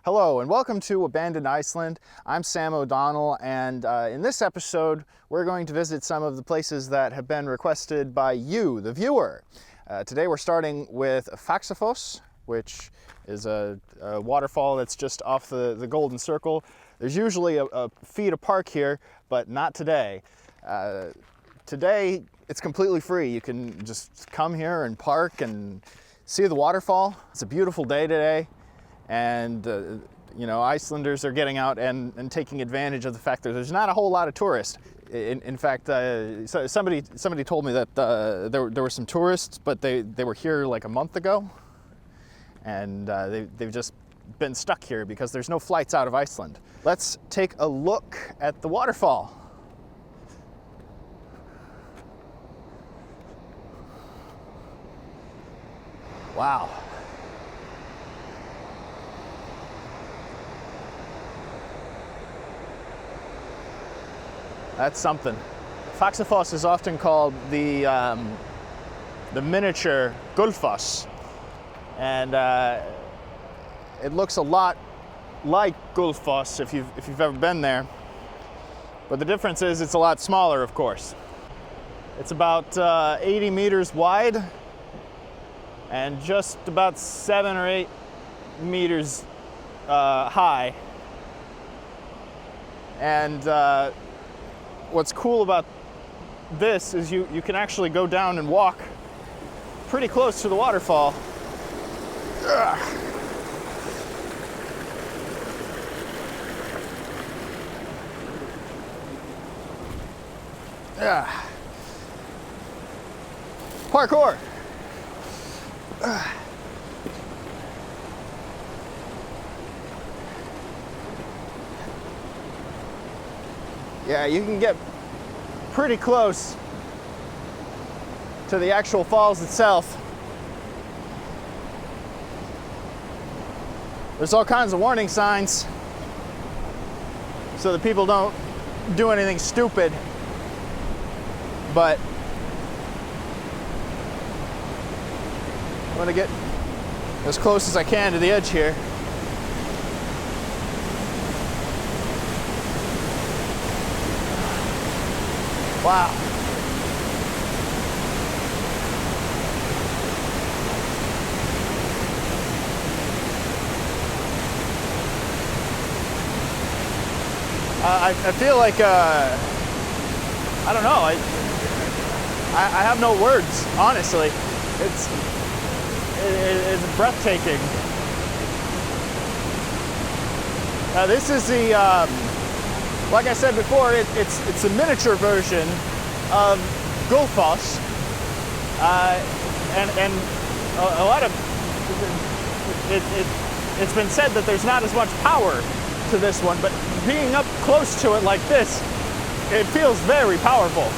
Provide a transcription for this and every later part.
Hello and welcome to Abandoned Iceland. I'm Sam O'Donnell, and in this episode we're going to visit some of the places that have been requested by you, the viewer. Today we're starting with Faxafoss, which is a waterfall that's just off the Golden Circle. There's usually a fee to park here, but not today. Today it's completely free. You can just come here and park and see the waterfall. It's a beautiful day today. And Icelanders are getting out and taking advantage of the fact that there's not a whole lot of tourists. In fact, somebody told me that there were some tourists, but they were here like a month ago, and they've just been stuck here because there's no flights out of Iceland. Let's take a look at the waterfall. Wow. That's something. Faxafoss is often called the miniature Gullfoss, and it looks a lot like Gullfoss if you've ever been there. But the difference is it's a lot smaller, of course. It's about 80 meters wide and just about 7 or 8 meters high. And what's cool about this is you can actually go down and walk pretty close to the waterfall. Ugh. Yeah. Parkour. Ugh. Yeah, you can get pretty close to the actual falls itself. There's all kinds of warning signs so that people don't do anything stupid. But I'm gonna get as close as I can to the edge here. Wow. I feel like, I don't know, I have no words, honestly. It's breathtaking. This is the, like I said before, it's a miniature version of Gullfoss, and a lot of it's been said that there's not as much power to this one, but being up close to it like this, it feels very powerful.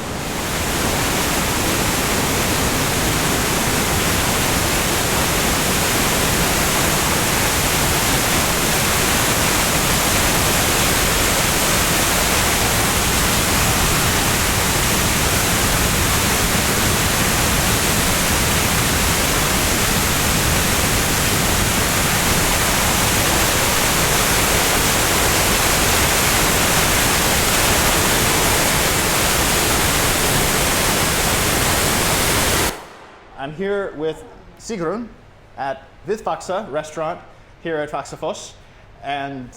I'm here with Sigrun at Visva Restaurant here at Faxafoss, and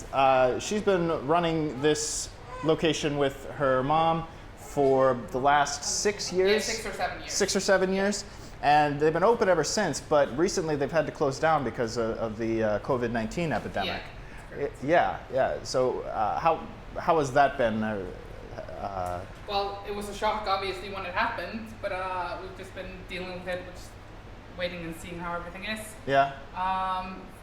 she's been running this location with her mom for the last 6 years? Yeah, 6 or 7 years. 6 or 7 years, and they've been open ever since, but recently they've had to close down because of the COVID-19 epidemic. Yeah. So how has that been? Well, it was a shock, obviously, when it happened, but we've just been dealing with it, just waiting and seeing how everything is. Yeah.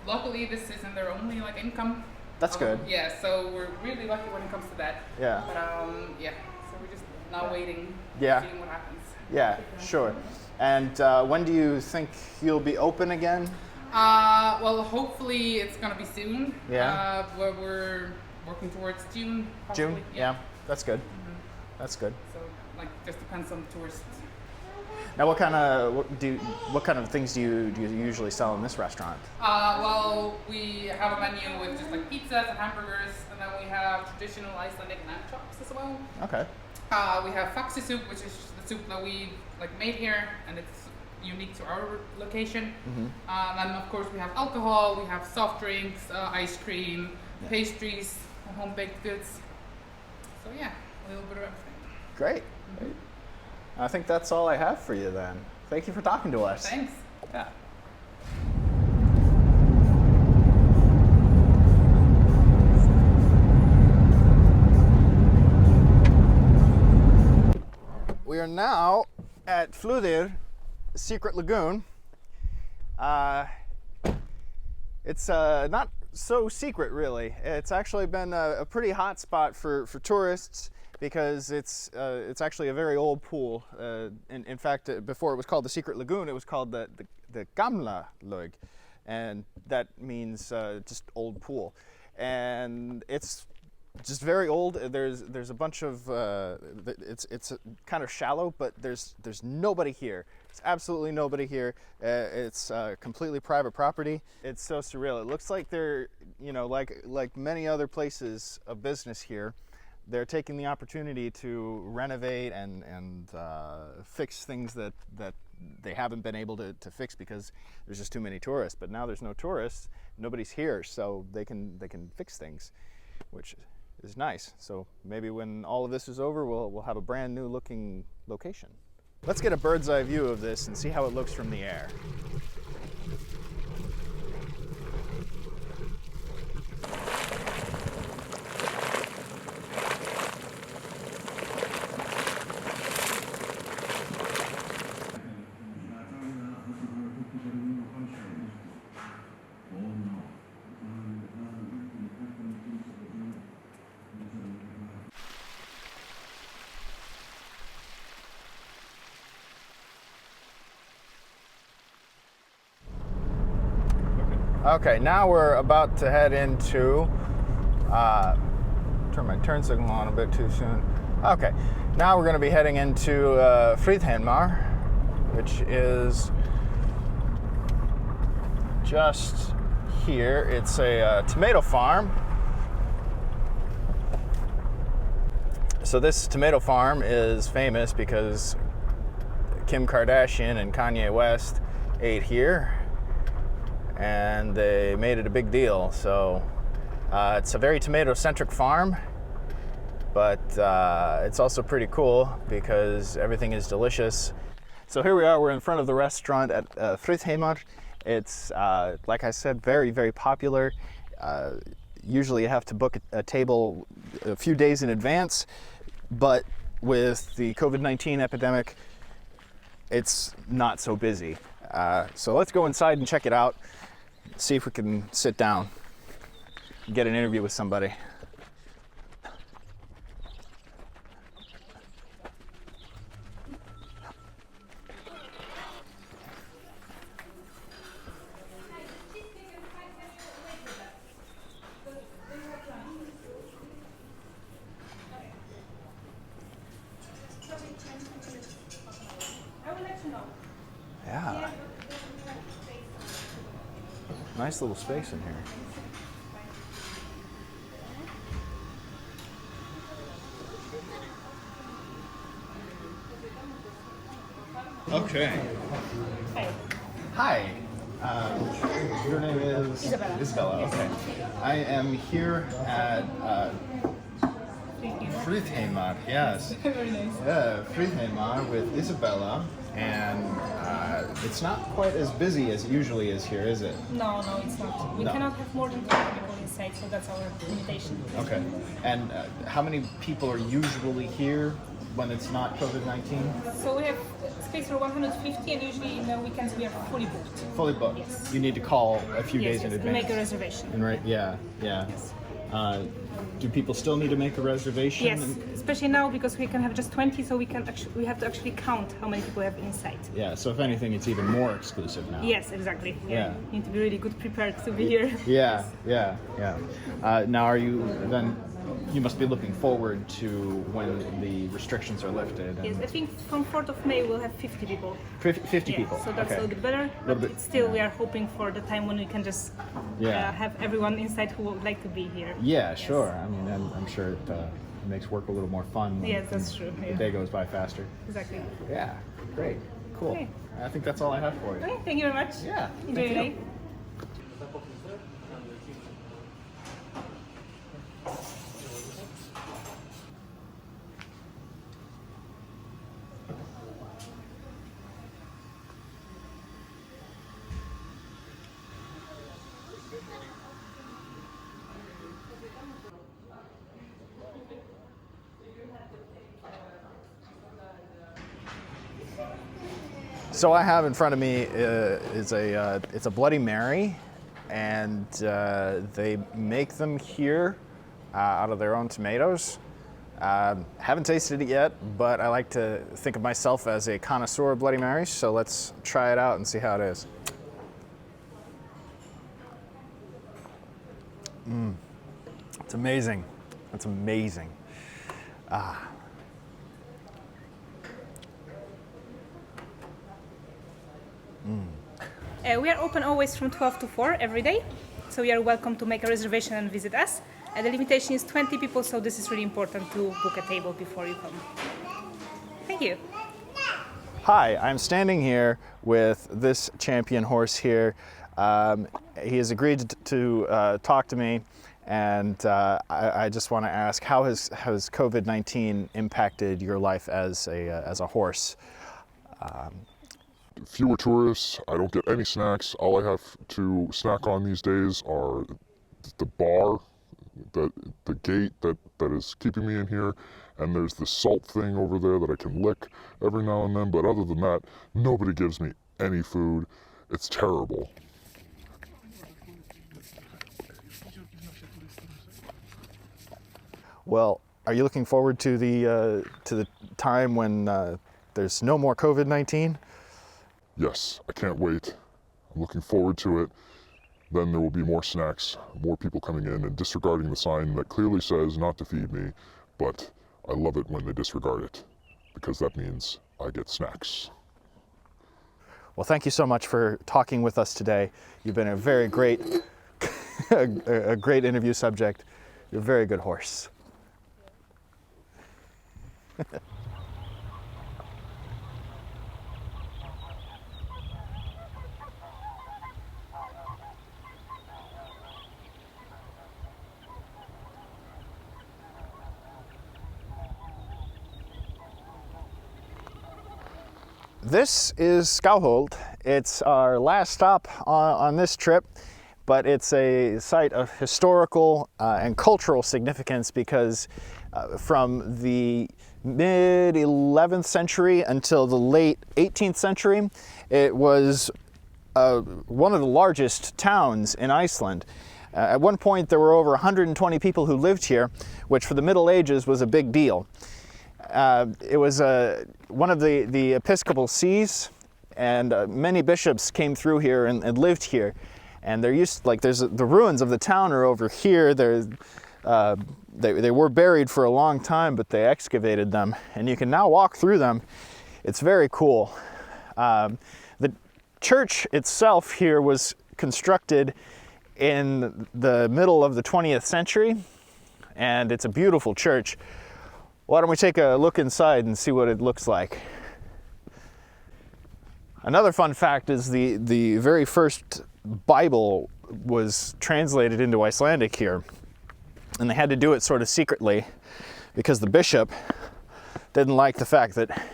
Luckily, this isn't their only income. That's good. Yeah, so we're really lucky when it comes to that. Yeah. But so we're just now waiting, Yeah. seeing what happens. Yeah, sure. And when do you think you'll be open again? Well, hopefully it's gonna be soon. Yeah. We're working towards June. Possibly. June? Yeah. That's good. Mm-hmm. That's good. So, just depends on the tourists. Now, what kind of things do you usually sell in this restaurant? Well, we have a menu with just like pizzas and hamburgers, and then we have traditional Icelandic lamb chops as well. Okay. We have Faxi soup, which is the soup that we made here, and it's unique to our location. And then of course we have alcohol, we have soft drinks, ice cream, pastries, home baked goods. So yeah, a little bit of everything. Great. I think that's all I have for you then. Thank you for talking to us. Thanks. Yeah. We are now at Fluðir, Secret Lagoon. It's not so secret, really. It's actually been a pretty hot spot for tourists because it's actually a very old pool. In fact, before it was called the Secret Lagoon, it was called the Gamla Laug, and that means just old pool. And it's just very old. There's a bunch of it's kind of shallow, but there's nobody here. It's absolutely nobody here. It's completely private property. It's so surreal. It looks like they're, like many other places of business here, they're taking the opportunity to renovate and fix things that they haven't been able to fix because there's just too many tourists. But now there's no tourists, nobody's here, so they can fix things, which is nice. So maybe when all of this is over, we'll have a brand new looking location. Let's get a bird's eye view of this and see how it looks from the air. Okay, now we're about to head into, turn my turn signal on a bit too soon. Okay, now we're going to be heading into Friðheimar, which is just here. It's a tomato farm. So this tomato farm is famous because Kim Kardashian and Kanye West ate here, and they made it a big deal. So it's a very tomato-centric farm, but it's also pretty cool because everything is delicious. So here we are, we're in front of the restaurant at Friðheimar. It's, like I said, very, very popular. Usually you have to book a table a few days in advance, but with the COVID-19 epidemic, it's not so busy. So let's go inside and check it out. See if we can sit down and get an interview with somebody. Yeah. Nice little space in here. Okay. Hi. Your name is Isabella. Okay. I am here at Friðheimar. Yes. Very nice. Yeah, Friðheimar with Isabella. And it's not quite as busy as it usually is here, is it? No, it's not. We cannot have more than 20 people inside, so that's our limitation. Okay. And how many people are usually here when it's not COVID-19? So we have space for 150, and usually in the weekends we are fully booked. Fully booked? Yes. You need to call a few days in we advance. make a reservation. And right, yeah. Yes. Do people still need to make a reservation? Yes, especially now because we can have just 20, so we have to actually count how many people we have inside. Yeah, so if anything, it's even more exclusive now. Yes, exactly. Yeah. You need to be really good prepared to be here. Yeah. Now, are you then you must be looking forward to when the restrictions are lifted. Yes, I think from 4th of May we'll have 50 people. 50 Yeah, people. so that's okay. a little bit better, but bit- it's still we are hoping for the time when we can just Yeah. have everyone inside who would like to be here. Yeah, sure. I mean, I'm sure it makes work a little more fun when Yes, that's true. the Yeah. day goes by faster. Exactly. Yeah, great, cool. Okay. I think that's all I have for you. Okay, thank you very much. Yeah, Enjoy thank your you. day. So I have in front of me it's a Bloody Mary, and they make them here out of their own tomatoes. Haven't tasted it yet, but I like to think of myself as a connoisseur of Bloody Marys, so let's try it out and see how it is. It's amazing. It's amazing. We are open always from 12 to 4 every day, so you are welcome to make a reservation and visit us. The limitation is 20 people, so this is really important to book a table before you come. Thank you. Hi, I'm standing here with this champion horse here. He has agreed to talk to me, and I just want to ask, how has COVID-19 impacted your life as a horse? Fewer tourists, I don't get any snacks. All I have to snack on these days are the bar, the gate that is keeping me in here, and there's the salt thing over there that I can lick every now and then, but other than that, nobody gives me any food. It's terrible. Well, are you looking forward to the time when there's no more COVID-19? Yes, I can't wait. I'm looking forward to it. Then there will be more snacks, more people coming in and disregarding the sign that clearly says not to feed me, but I love it when they disregard it, because that means I get snacks. Well, thank you so much for talking with us today. You've been a very great, a great interview subject. You're a very good horse. This is Scowhold. It's our last stop on this trip, but it's a site of historical and cultural significance because from the mid 11th century until the late 18th century, it was one of the largest towns in Iceland. At one point, there were over 120 people who lived here, which for the Middle Ages was a big deal. It was one of the episcopal sees, and many bishops came through here and lived here. And there's the ruins of the town are over here. They were buried for a long time, but they excavated them, and you can now walk through them. It's very cool. The church itself here was constructed in the middle of the 20th century, and it's a beautiful church. Why don't we take a look inside and see what it looks like? Another fun fact is the very first Bible was translated into Icelandic here, and they had to do it sort of secretly because the bishop didn't like the fact that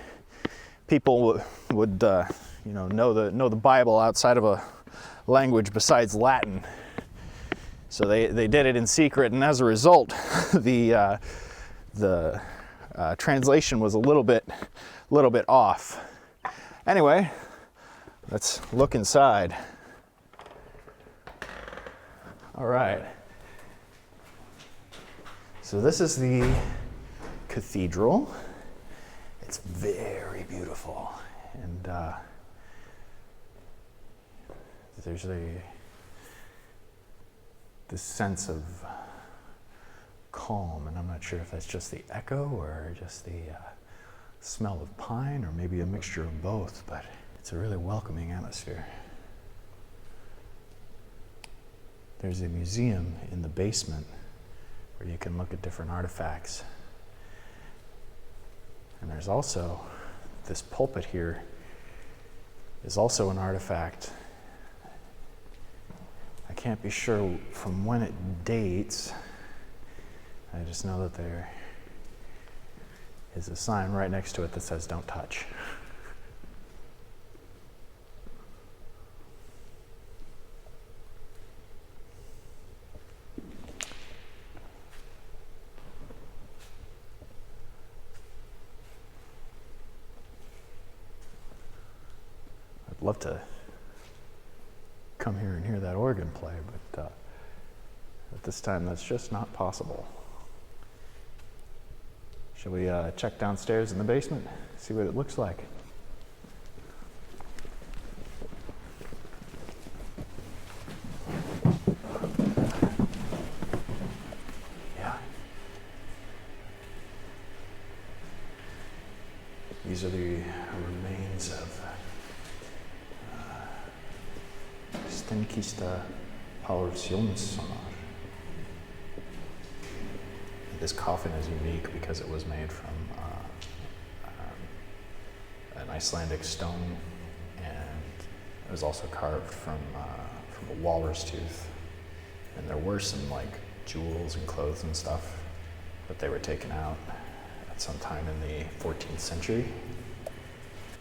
people would know the Bible outside of a language besides Latin. So they did it in secret, and as a result, the translation was a little bit off. Anyway, let's look inside. All right. So this is the cathedral. It's very beautiful, and there's this sense of calm, and I'm not sure if that's just the echo or just the smell of pine, or maybe a mixture of both, but it's a really welcoming atmosphere. There's a museum in the basement where you can look at different artifacts. And there's also this pulpit here is also an artifact. I can't be sure from when it dates. I just know that there is a sign right next to it that says "Don't touch." I'd love to come here and hear that organ play, but at this time that's just not possible. Shall we check downstairs in the basement, see what it looks like? Yeah. These are the remains of Stenkista Pálsjónssonar. This coffin is unique because it was made from an Icelandic stone, and it was also carved from a walrus tooth. And there were some like jewels and clothes and stuff, but they were taken out at some time in the 14th century.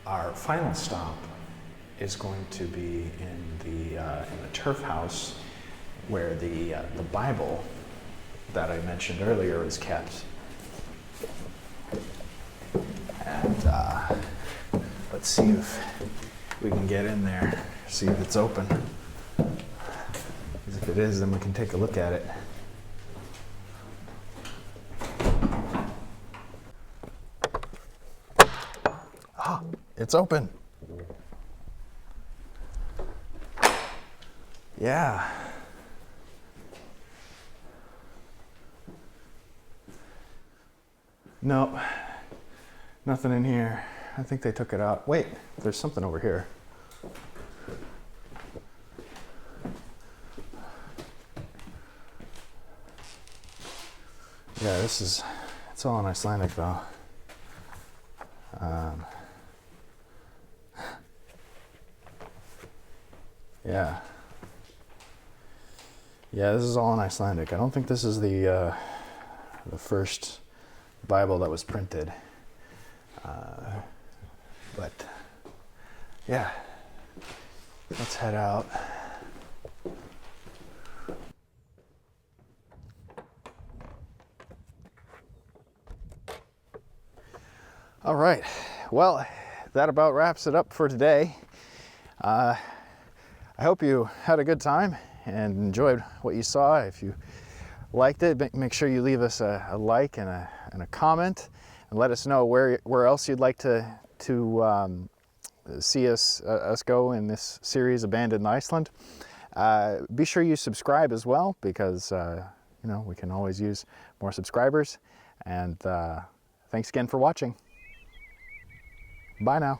Our final stop is going to be in the turf house where the Bible that I mentioned earlier is kept. And let's see if we can get in there, see if it's open. Because if it is, then we can take a look at it. Ah, it's open. Yeah. No, nothing in here. I think they took it out. Wait, there's something over here. Yeah, it's all in Icelandic though. Yeah. Yeah, this is all in Icelandic. I don't think this is the first Bible that was printed. But yeah, let's head out. All right, well, that about wraps it up for today. I hope you had a good time and enjoyed what you saw. If you liked it, make sure you leave us a like and a comment, and let us know where else you'd like to see us go in this series, Abandoned Iceland. Be sure you subscribe as well, because we can always use more subscribers. And thanks again for watching. Bye now.